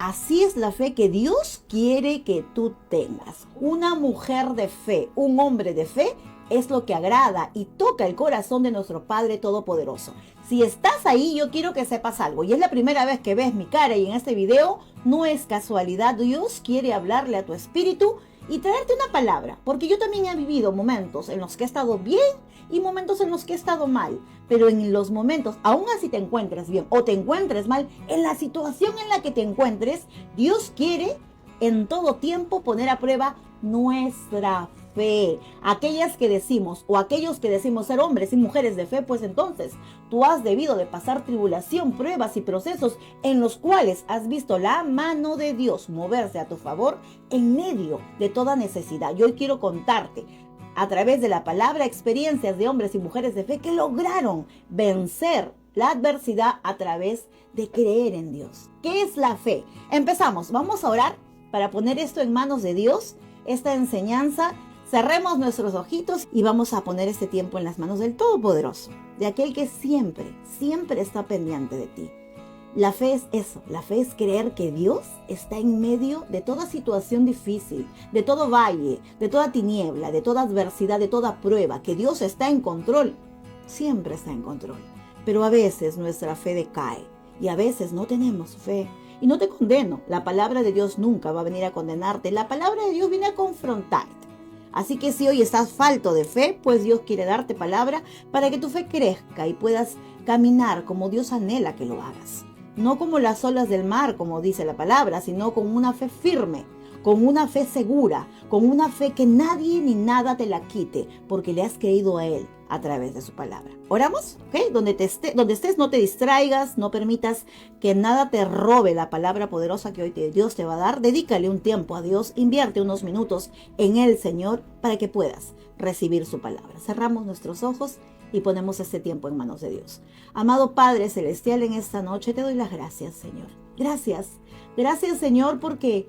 Así es la fe que Dios quiere que tú tengas. Una mujer de fe, un hombre de fe, es lo que agrada y toca el corazón de nuestro Padre Todopoderoso. Si estás ahí, yo quiero que sepas algo. Y es la primera vez que ves mi cara y en este video, no es casualidad. Dios quiere hablarle a tu espíritu y traerte una palabra. Porque yo también he vivido momentos en los que he estado bien y momentos en los que he estado mal. Pero en los momentos, aún así te encuentres bien o te encuentres mal, en la situación en la que te encuentres, Dios quiere en todo tiempo poner a prueba nuestra fe. Aquellas que decimos o aquellos que decimos ser hombres y mujeres de fe, pues entonces tú has debido de pasar tribulación, pruebas y procesos en los cuales has visto la mano de Dios moverse a tu favor en medio de toda necesidad. Yo hoy quiero contarte a través de la palabra experiencias de hombres y mujeres de fe que lograron vencer la adversidad a través de creer en Dios. ¿Qué es la fe? Empezamos, vamos a orar para poner esto en manos de Dios, esta enseñanza. Cerremos nuestros ojitos y vamos a poner este tiempo en las manos del Todopoderoso, de aquel que siempre, siempre está pendiente de ti. La fe es eso, la fe es creer que Dios está en medio de toda situación difícil, de todo valle, de toda tiniebla, de toda adversidad, de toda prueba, que Dios está en control, siempre está en control. Pero a veces nuestra fe decae y a veces no tenemos fe. Y no te condeno, la palabra de Dios nunca va a venir a condenarte, la palabra de Dios viene a confrontarte. Así que si hoy estás falto de fe, pues Dios quiere darte palabra para que tu fe crezca y puedas caminar como Dios anhela que lo hagas. No como las olas del mar, como dice la palabra, sino con una fe firme, con una fe segura, con una fe que nadie ni nada te la quite, porque le has creído a Él a través de su palabra. ¿Oramos? ¿Ok? Donde estés, no te distraigas, no permitas que nada te robe la palabra poderosa que hoy Dios te va a dar. Dedícale un tiempo a Dios, invierte unos minutos en el Señor para que puedas recibir su palabra. Cerramos nuestros ojos y ponemos este tiempo en manos de Dios. Amado Padre Celestial, en esta noche te doy las gracias, Señor. Gracias. Gracias, Señor, porque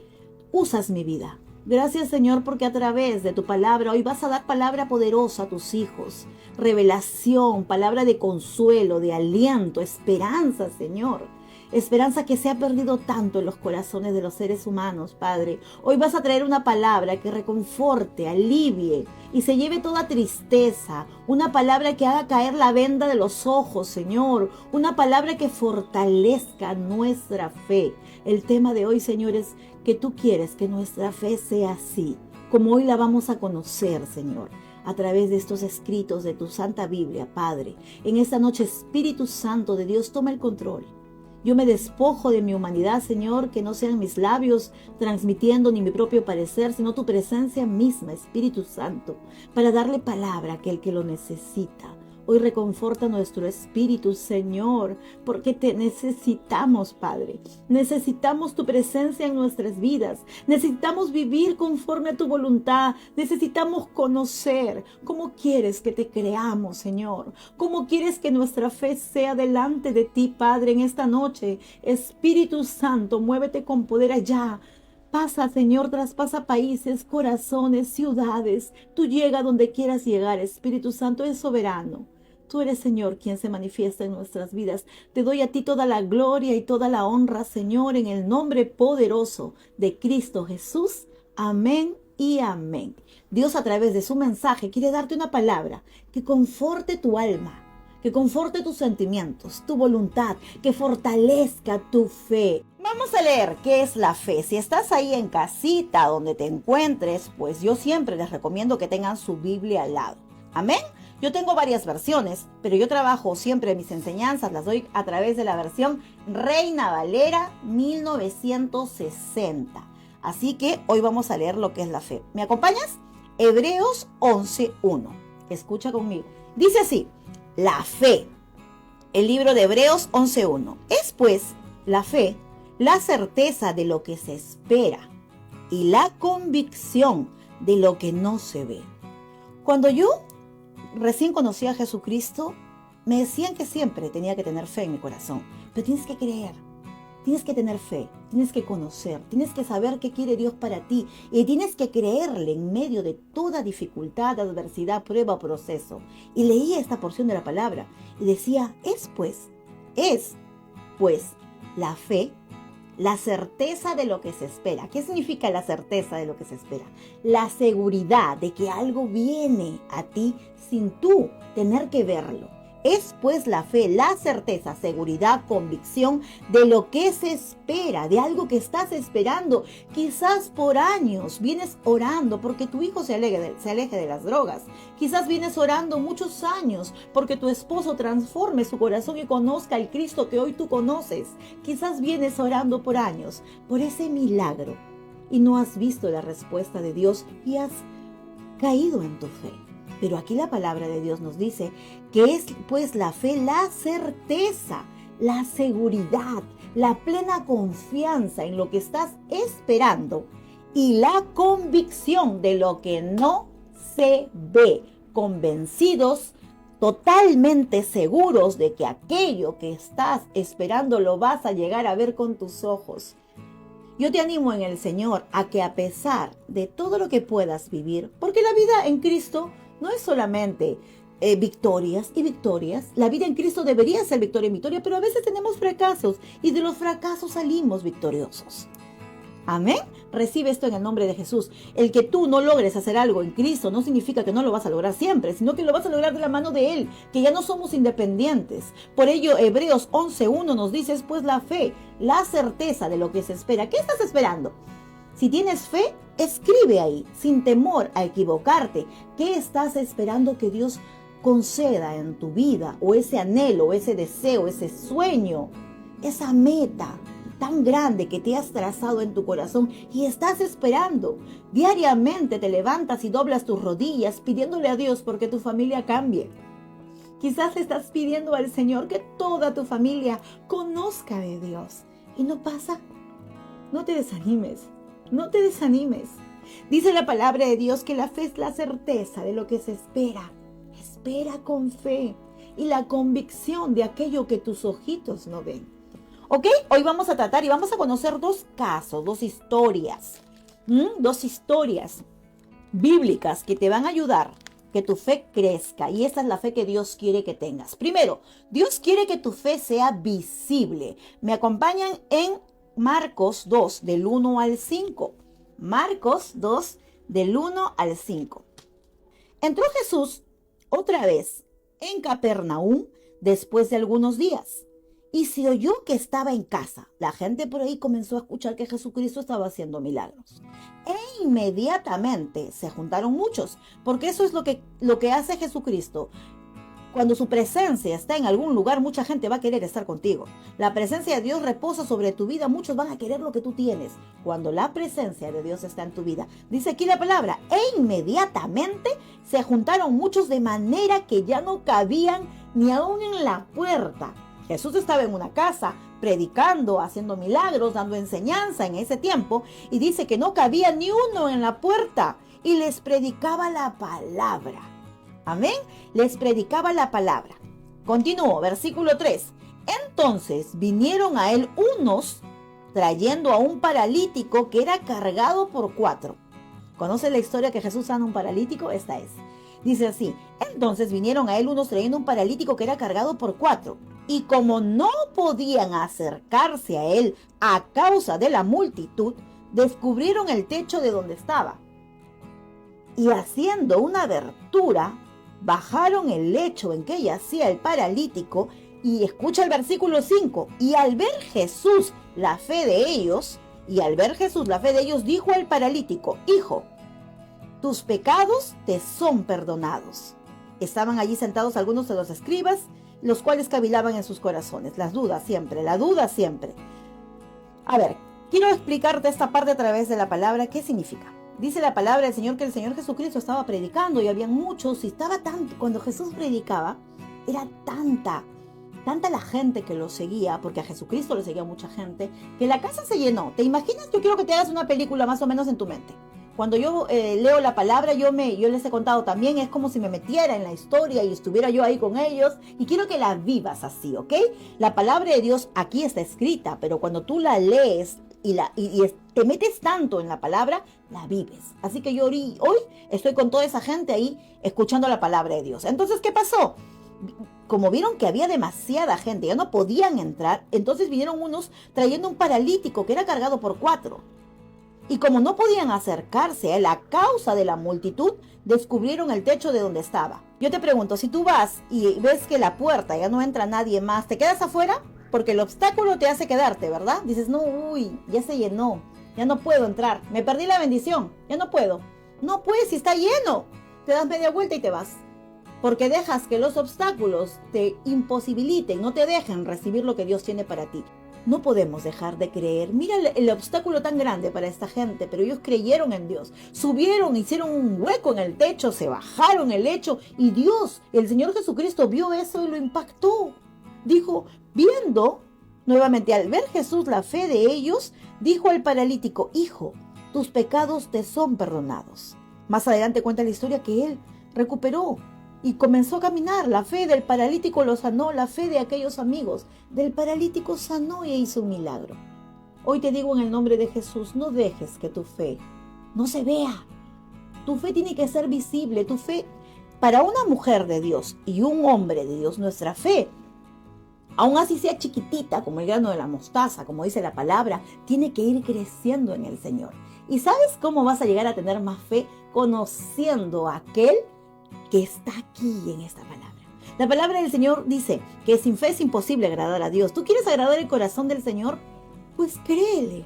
usas mi vida. Gracias, Señor, porque a través de tu palabra hoy vas a dar palabra poderosa a tus hijos. Revelación, palabra de consuelo, de aliento, esperanza, Señor. Esperanza que se ha perdido tanto en los corazones de los seres humanos, Padre. Hoy vas a traer una palabra que reconforte, alivie y se lleve toda tristeza. Una palabra que haga caer la venda de los ojos, Señor. Una palabra que fortalezca nuestra fe. El tema de hoy, Señor, es que tú quieres que nuestra fe sea así, como hoy la vamos a conocer, Señor, a través de estos escritos de tu Santa Biblia, Padre. En esta noche, Espíritu Santo de Dios, toma el control. Yo me despojo de mi humanidad, Señor, que no sean mis labios transmitiendo ni mi propio parecer, sino tu presencia misma, Espíritu Santo, para darle palabra a aquel que lo necesita. Hoy reconforta nuestro espíritu, Señor, porque te necesitamos, Padre. Necesitamos tu presencia en nuestras vidas. Necesitamos vivir conforme a tu voluntad. Necesitamos conocer cómo quieres que te creamos, Señor. Cómo quieres que nuestra fe sea delante de ti, Padre, en esta noche. Espíritu Santo, muévete con poder allá. Pasa, Señor, traspasa países, corazones, ciudades. Tú llega donde quieras llegar. Espíritu Santo es soberano. Tú eres, Señor, quien se manifiesta en nuestras vidas. Te doy a ti toda la gloria y toda la honra, Señor, en el nombre poderoso de Cristo Jesús. Amén y amén. Dios, a través de su mensaje, quiere darte una palabra que conforte tu alma, que conforte tus sentimientos, tu voluntad, que fortalezca tu fe. Vamos a leer qué es la fe. Si estás ahí en casita, donde te encuentres, pues yo siempre les recomiendo que tengan su Biblia al lado. Amén. Yo tengo varias versiones, pero yo trabajo siempre mis enseñanzas, las doy a través de la versión Reina Valera 1960. Así que hoy vamos a leer lo que es la fe. ¿Me acompañas? Hebreos 11:1. Escucha conmigo. Dice así: la fe. El libro de Hebreos 11:1. Es pues la fe, la certeza de lo que se espera y la convicción de lo que no se ve. Cuando yo recién conocí a Jesucristo, me decían que siempre tenía que tener fe en mi corazón. Pero tienes que creer, tienes que tener fe, tienes que conocer, tienes que saber qué quiere Dios para ti. Y tienes que creerle en medio de toda dificultad, adversidad, prueba o proceso. Y leía esta porción de la palabra y decía, es pues la fe, la certeza de lo que se espera. ¿Qué significa la certeza de lo que se espera? La seguridad de que algo viene a ti sin tú tener que verlo. Es pues la fe, la certeza, seguridad, convicción de lo que se espera, de algo que estás esperando. Quizás por años vienes orando porque tu hijo se aleje de las drogas. Quizás vienes orando muchos años porque tu esposo transforme su corazón y conozca al Cristo que hoy tú conoces. Quizás vienes orando por años por ese milagro y no has visto la respuesta de Dios y has caído en tu fe. Pero aquí la palabra de Dios nos dice que es pues la fe, la certeza, la seguridad, la plena confianza en lo que estás esperando y la convicción de lo que no se ve, convencidos, totalmente seguros de que aquello que estás esperando lo vas a llegar a ver con tus ojos. Yo te animo en el Señor a que a pesar de todo lo que puedas vivir, porque la vida en Cristo no es solamente victorias y victorias. La vida en Cristo debería ser victoria y victoria, pero a veces tenemos fracasos y de los fracasos salimos victoriosos. Amén. Recibe esto en el nombre de Jesús. El que tú no logres hacer algo en Cristo no significa que no lo vas a lograr siempre, sino que lo vas a lograr de la mano de Él, que ya no somos independientes. Por ello, Hebreos 11:1 nos dice, es pues la fe, la certeza de lo que se espera. ¿Qué estás esperando? Si tienes fe, escribe ahí, sin temor a equivocarte. ¿Qué estás esperando que Dios conceda en tu vida? O ese anhelo, ese deseo, ese sueño, esa meta tan grande que te has trazado en tu corazón y estás esperando. Diariamente te levantas y doblas tus rodillas pidiéndole a Dios porque tu familia cambie. Quizás le estás pidiendo al Señor que toda tu familia conozca de Dios. Y no pasa. No te desanimes. No te desanimes. Dice la palabra de Dios que la fe es la certeza de lo que se espera. Espera con fe y la convicción de aquello que tus ojitos no ven. ¿Ok? Hoy vamos a tratar y vamos a conocer dos casos, dos historias. Dos historias bíblicas que te van a ayudar que tu fe crezca. Y esa es la fe que Dios quiere que tengas. Primero, Dios quiere que tu fe sea visible. Me acompañan en Marcos 2, del 1 al 5. Marcos 2, del 1 al 5. Entró Jesús otra vez en Capernaum después de algunos días y se oyó que estaba en casa. La gente por ahí comenzó a escuchar que Jesucristo estaba haciendo milagros. E inmediatamente se juntaron muchos, porque eso es lo que hace Jesucristo. Cuando su presencia está en algún lugar, mucha gente va a querer estar contigo. La presencia de Dios reposa sobre tu vida, muchos van a querer lo que tú tienes. Cuando la presencia de Dios está en tu vida, dice aquí la palabra, e inmediatamente se juntaron muchos de manera que ya no cabían ni aún en la puerta. Jesús estaba en una casa, predicando, haciendo milagros, dando enseñanza en ese tiempo, y dice que no cabía ni uno en la puerta, y les predicaba la palabra. Amén. Les predicaba la palabra. Continúo, versículo 3. Entonces vinieron a él unos trayendo a un paralítico que era cargado por 4. ¿Conoce la historia que Jesús sana a un paralítico? Esta es. Dice así, entonces vinieron a él unos trayendo un paralítico que era cargado por 4. Y como no podían acercarse a él a causa de la multitud, descubrieron el techo de donde estaba. Y haciendo una abertura, bajaron el lecho en que yacía el paralítico y escucha el versículo 5. Y al ver Jesús la fe de ellos, dijo al paralítico, hijo, tus pecados te son perdonados. Estaban allí sentados algunos de los escribas, los cuales cavilaban en sus corazones. La duda siempre. A ver, quiero explicarte esta parte a través de la palabra. ¿Qué significa? Dice la palabra del Señor que el Señor Jesucristo estaba predicando y habían muchos, y estaba tanto, cuando Jesús predicaba, era tanta la gente que lo seguía, porque a Jesucristo lo seguía mucha gente, que la casa se llenó. ¿Te imaginas? Yo quiero que te hagas una película más o menos en tu mente. Cuando yo leo la palabra, yo les he contado también, es como si me metiera en la historia y estuviera yo ahí con ellos, y quiero que la vivas así, ¿ok? La palabra de Dios aquí está escrita, pero cuando tú la lees y te metes tanto en la palabra, la vives. Así que yo hoy estoy con toda esa gente ahí escuchando la palabra de Dios. Entonces, ¿qué pasó? como vieron que había demasiada gente, ya no podían entrar, entonces vinieron unos trayendo un paralítico que era cargado por 4. Y como no podían acercarse a él a causa de la multitud, descubrieron el techo de donde estaba. Yo te pregunto, si tú vas y ves que la puerta ya no entra nadie más, ¿te quedas afuera? Porque el obstáculo te hace quedarte, ¿verdad? Dices, no, uy, ya se llenó, ya no puedo entrar, me perdí la bendición, ya no puedo. No puedes, si está lleno. Te das media vuelta y te vas. Porque dejas que los obstáculos te imposibiliten, no te dejen recibir lo que Dios tiene para ti. No podemos dejar de creer. Mira el obstáculo tan grande para esta gente, pero ellos creyeron en Dios. Subieron, hicieron un hueco en el techo, se bajaron el lecho y Dios, el Señor Jesucristo, vio eso y lo impactó. Dijo, viendo, nuevamente al ver Jesús la fe de ellos, dijo al paralítico, hijo, tus pecados te son perdonados. Más adelante cuenta la historia que él recuperó y comenzó a caminar. La fe del paralítico lo sanó, la fe de aquellos amigos del paralítico sanó y hizo un milagro. Hoy te digo en el nombre de Jesús, no dejes que tu fe no se vea. Tu fe tiene que ser visible. Tu fe, para una mujer de Dios y un hombre de Dios, nuestra fe, aún así sea chiquitita como el grano de la mostaza, como dice la palabra, tiene que ir creciendo en el Señor. ¿Y sabes cómo vas a llegar a tener más fe? Conociendo a aquel que está aquí en esta palabra. La palabra del Señor dice que sin fe es imposible agradar a Dios. ¿Tú quieres agradar el corazón del Señor? Pues créele.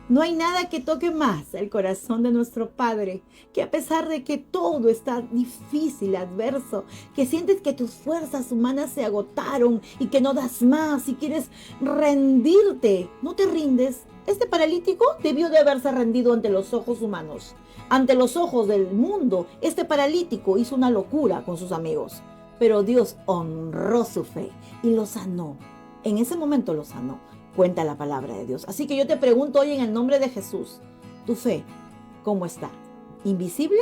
No hay nada que toque más el corazón de nuestro Padre, que a pesar de que todo está difícil, adverso, que sientes que tus fuerzas humanas se agotaron y que no das más y quieres rendirte, no te rindes. Este paralítico debió de haberse rendido ante los ojos humanos. Ante los ojos del mundo, este paralítico hizo una locura con sus amigos. Pero Dios honró su fe y lo sanó. En ese momento lo sanó. Cuenta la palabra de Dios. Así que yo te pregunto hoy en el nombre de Jesús, ¿tu fe cómo está? ¿Invisible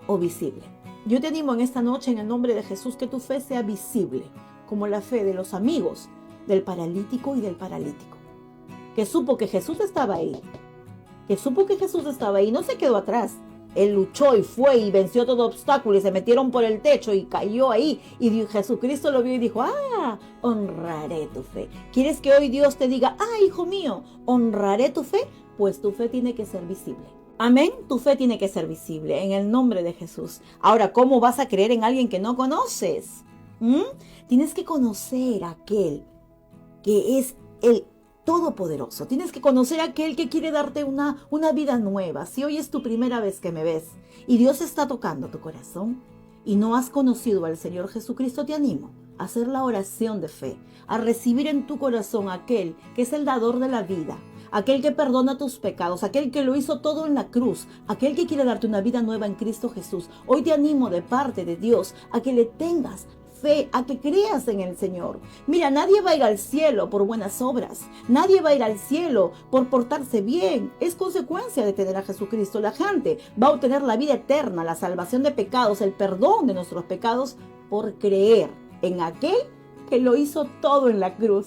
o visible? Yo te animo en esta noche en el nombre de Jesús que tu fe sea visible, como la fe de los amigos del paralítico y del paralítico. Que supo que Jesús estaba ahí. Que supo que Jesús estaba ahí. No se quedó atrás. Él luchó y fue y venció todo obstáculo y se metieron por el techo y cayó ahí. Y Jesucristo lo vio y dijo, honraré tu fe. ¿Quieres que hoy Dios te diga, hijo mío, honraré tu fe? Pues tu fe tiene que ser visible. Amén, tu fe tiene que ser visible en el nombre de Jesús. Ahora, ¿cómo vas a creer en alguien que no conoces? Tienes que conocer a aquel que es el Todopoderoso. Tienes que conocer a aquel que quiere darte una vida nueva. Si hoy es tu primera vez que me ves y Dios está tocando tu corazón y no has conocido al Señor Jesucristo, te animo a hacer la oración de fe, a recibir en tu corazón a aquel que es el dador de la vida, aquel que perdona tus pecados, aquel que lo hizo todo en la cruz, aquel que quiere darte una vida nueva en Cristo Jesús. Hoy te animo de parte de Dios a que le tengas fe, a que creas en el Señor. Mira, nadie va a ir al cielo por buenas obras. Nadie va a ir al cielo por portarse bien. Es consecuencia de tener a Jesucristo. La gente va a obtener la vida eterna, la salvación de pecados, el perdón de nuestros pecados por creer en aquel que lo hizo todo en la cruz.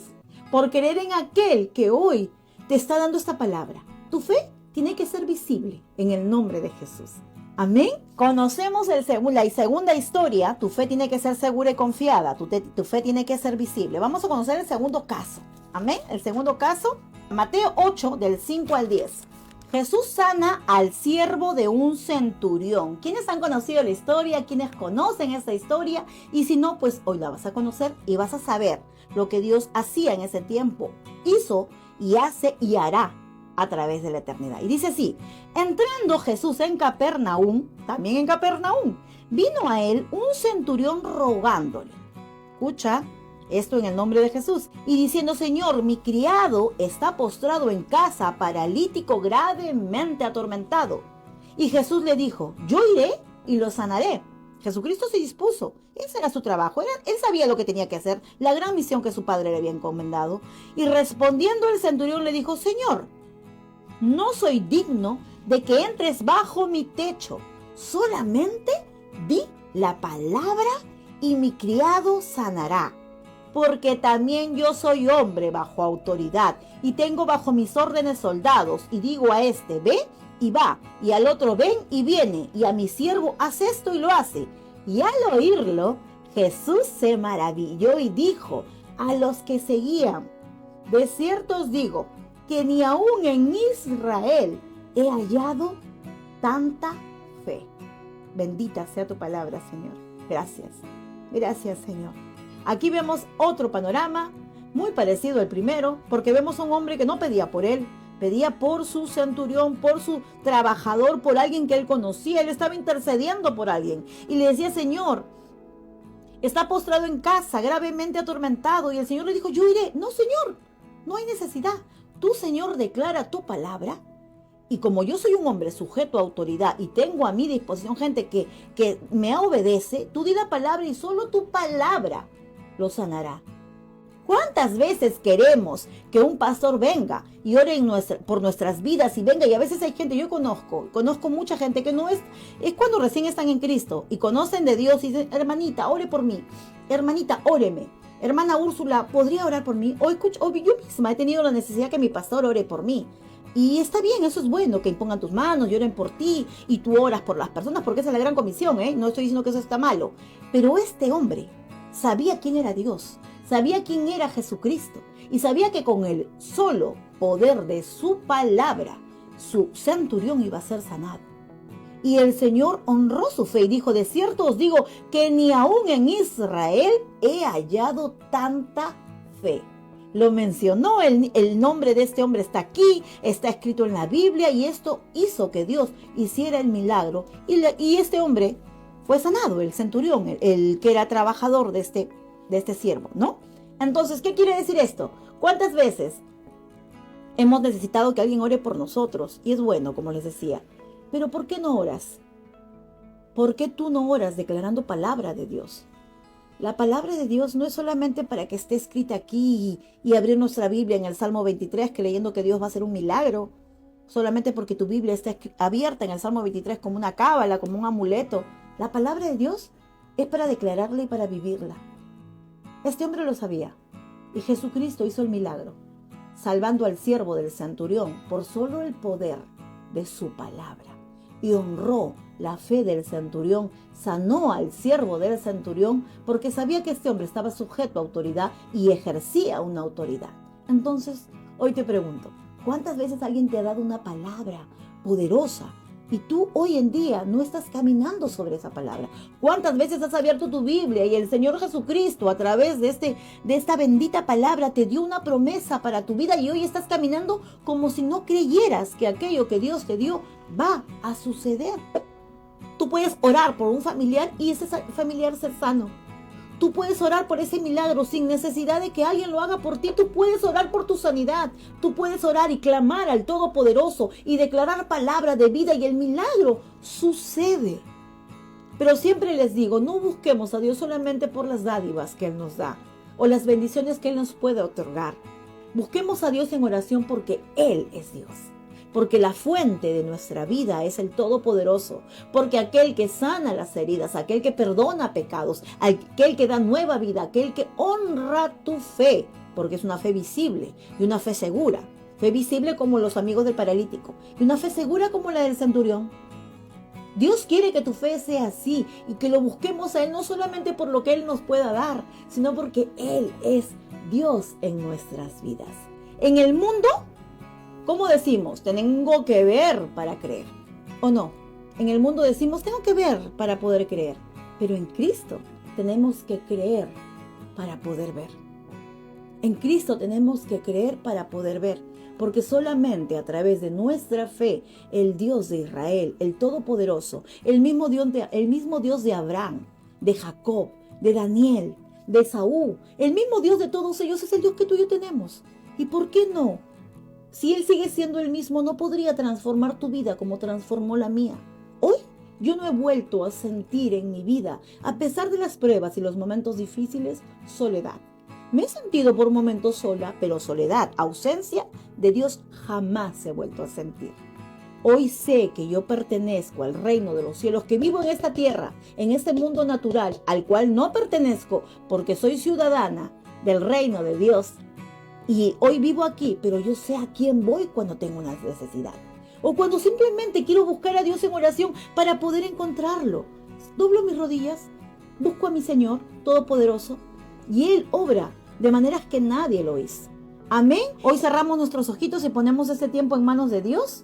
Por creer en aquel que hoy te está dando esta palabra. Tu fe tiene que ser visible en el nombre de Jesús. Amén. Conocemos la segunda historia. Tu fe tiene que ser segura y confiada. Tu fe tiene que ser visible. Vamos a conocer el segundo caso. Amén. El segundo caso, Mateo 8, del 5 al 10. Jesús sana al siervo de un centurión. ¿Quiénes han conocido la historia? ¿Quiénes conocen esta historia? Y si no, pues hoy la vas a conocer y vas a saber lo que Dios hacía en ese tiempo. Hizo y hace y hará a través de la eternidad. Y dice así: entrando Jesús en Capernaum, también en Capernaum, vino a él un centurión rogándole. Escucha esto en el nombre de Jesús. Y diciendo: Señor, mi criado está postrado en casa, paralítico, gravemente atormentado. Y Jesús le dijo: yo iré y lo sanaré. Jesucristo se dispuso. Ese era su trabajo. Él sabía lo que tenía que hacer, la gran misión que su padre le había encomendado. Y respondiendo el centurión le dijo: Señor, no soy digno de que entres bajo mi techo. Solamente di la palabra y mi criado sanará. Porque también yo soy hombre bajo autoridad y tengo bajo mis órdenes soldados. Y digo a este: ve y va, y al otro: ven y viene, y a mi siervo: haz esto y lo hace. Y al oírlo, Jesús se maravilló y dijo a los que seguían: de cierto os digo que ni aún en Israel he hallado tanta fe. Bendita sea tu palabra, Señor. Gracias. Gracias, Señor. Aquí vemos otro panorama muy parecido al primero, porque vemos a un hombre que no pedía por él, pedía por su centurión, por su trabajador, por alguien que él conocía. Él estaba intercediendo por alguien y le decía: Señor, está postrado en casa, gravemente atormentado. Y el Señor le dijo: yo iré. No, Señor, no hay necesidad. Tú, Señor, declara tu palabra. Y como yo soy un hombre sujeto a autoridad y tengo a mi disposición gente que me obedece, tú di la palabra y solo tu palabra lo sanará. ¿Cuántas veces queremos que un pastor venga y ore por nuestras vidas y venga? Y a veces hay gente, yo conozco mucha gente que no es cuando recién están en Cristo y conocen de Dios y dicen: hermanita, ore por mí, hermanita, óreme, hermana Úrsula, ¿podría orar por mí? Hoy yo misma he tenido la necesidad que mi pastor ore por mí. Y está bien, eso es bueno, que impongan tus manos y oren por ti y tú oras por las personas, porque esa es la gran comisión, ¿eh? No estoy diciendo que eso está malo. Pero este hombre sabía quién era Dios, sabía quién era Jesucristo y sabía que con el solo poder de su palabra, su centurión iba a ser sanado. Y el Señor honró su fe y dijo: de cierto os digo que ni aún en Israel he hallado tanta fe. Lo mencionó, el nombre de este hombre está aquí, está escrito en la Biblia, y esto hizo que Dios hiciera el milagro. Y este hombre fue sanado, el centurión, el que era trabajador de este siervo, ¿no? Entonces, ¿qué quiere decir esto? ¿Cuántas veces hemos necesitado que alguien ore por nosotros? Y es bueno, como les decía. Pero ¿por qué no oras? ¿Por qué tú no oras declarando palabra de Dios? La palabra de Dios no es solamente para que esté escrita aquí y abrir nuestra Biblia en el Salmo 23 creyendo que Dios va a hacer un milagro, solamente porque tu Biblia está abierta en el Salmo 23 como una cábala, como un amuleto. La palabra de Dios es para declararla y para vivirla. Este hombre lo sabía y Jesucristo hizo el milagro, salvando al siervo del centurión por solo el poder de su palabra. Y honró la fe del centurión, sanó al siervo del centurión porque sabía que este hombre estaba sujeto a autoridad y ejercía una autoridad. Entonces, hoy te pregunto, ¿cuántas veces alguien te ha dado una palabra poderosa y tú hoy en día no estás caminando sobre esa palabra? ¿Cuántas veces has abierto tu Biblia y el Señor Jesucristo a través de esta bendita palabra te dio una promesa para tu vida y hoy estás caminando como si no creyeras que aquello que Dios te dio va a suceder? Tú puedes orar por un familiar y ese familiar ser sano. Tú puedes orar por ese milagro sin necesidad de que alguien lo haga por ti. Tú puedes orar por tu sanidad. Tú puedes orar y clamar al Todopoderoso y declarar palabra de vida y el milagro sucede. Pero siempre les digo, no busquemos a Dios solamente por las dádivas que Él nos da o las bendiciones que Él nos puede otorgar. Busquemos a Dios en oración porque Él es Dios. Porque la fuente de nuestra vida es el Todopoderoso, porque aquel que sana las heridas, aquel que perdona pecados, aquel que da nueva vida, aquel que honra tu fe, porque es una fe visible y una fe segura. Fe visible como los amigos del paralítico y una fe segura como la del centurión. Dios quiere que tu fe sea así y que lo busquemos a Él no solamente por lo que Él nos pueda dar, sino porque Él es Dios en nuestras vidas. En el mundo, ¿cómo decimos? Tengo que ver para creer. ¿O no? En el mundo decimos, tengo que ver para poder creer. Pero en Cristo tenemos que creer para poder ver. En Cristo tenemos que creer para poder ver. Porque solamente a través de nuestra fe, el Dios de Israel, el Todopoderoso, el mismo Dios de Abraham, de Jacob, de Daniel, de Saúl, el mismo Dios de todos ellos es el Dios que tú y yo tenemos. ¿Y por qué no? Si Él sigue siendo el mismo, no podría transformar tu vida como transformó la mía. Hoy yo no he vuelto a sentir en mi vida, a pesar de las pruebas y los momentos difíciles, soledad. Me he sentido por momentos sola, pero soledad, ausencia de Dios jamás he vuelto a sentir. Hoy sé que yo pertenezco al reino de los cielos, que vivo en esta tierra, en este mundo natural, al cual no pertenezco porque soy ciudadana del reino de Dios. Y hoy vivo aquí, pero yo sé a quién voy cuando tengo una necesidad. O cuando simplemente quiero buscar a Dios en oración para poder encontrarlo. Doblo mis rodillas, Busco a mi Señor Todopoderoso y Él obra de maneras que nadie lo hizo. Amén. Hoy cerramos nuestros ojitos y ponemos este tiempo en manos de Dios.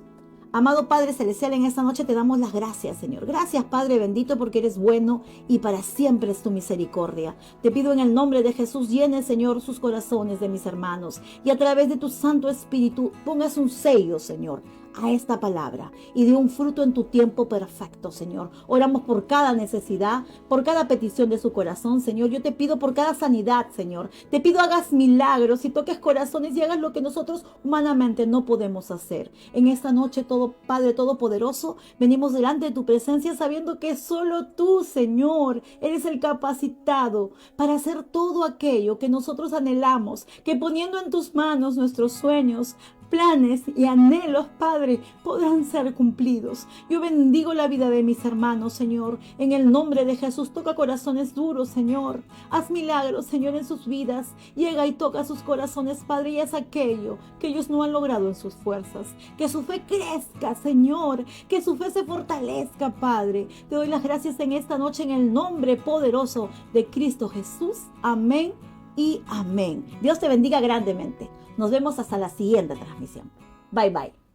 Amado Padre Celestial, en esta noche te damos las gracias, Señor. Gracias, Padre bendito, porque eres bueno y para siempre es tu misericordia. Te pido en el nombre de Jesús, llene, Señor, sus corazones de mis hermanos y a través de tu Santo Espíritu pongas un sello, Señor, a esta palabra y dé un fruto en tu tiempo perfecto, Señor. Oramos por cada necesidad, por cada petición de su corazón, Señor. Yo te pido por cada sanidad, Señor. Te pido hagas milagros y toques corazones y hagas lo que nosotros humanamente no podemos hacer. En esta noche, Padre Todopoderoso, venimos delante de tu presencia sabiendo que solo tú, Señor, eres el capacitado para hacer todo aquello que nosotros anhelamos, que poniendo en tus manos nuestros sueños, planes y anhelos, Padre, podrán ser cumplidos. Yo bendigo la vida de mis hermanos, Señor. En el nombre de Jesús, toca corazones duros, Señor. Haz milagros, Señor, en sus vidas. Llega y toca sus corazones, Padre, y haz aquello que ellos no han logrado en sus fuerzas. Que su fe crezca, Señor. Que su fe se fortalezca, Padre. Te doy las gracias en esta noche en el nombre poderoso de Cristo Jesús. Amén y amén. Dios te bendiga grandemente. Nos vemos hasta la siguiente transmisión. Bye, bye.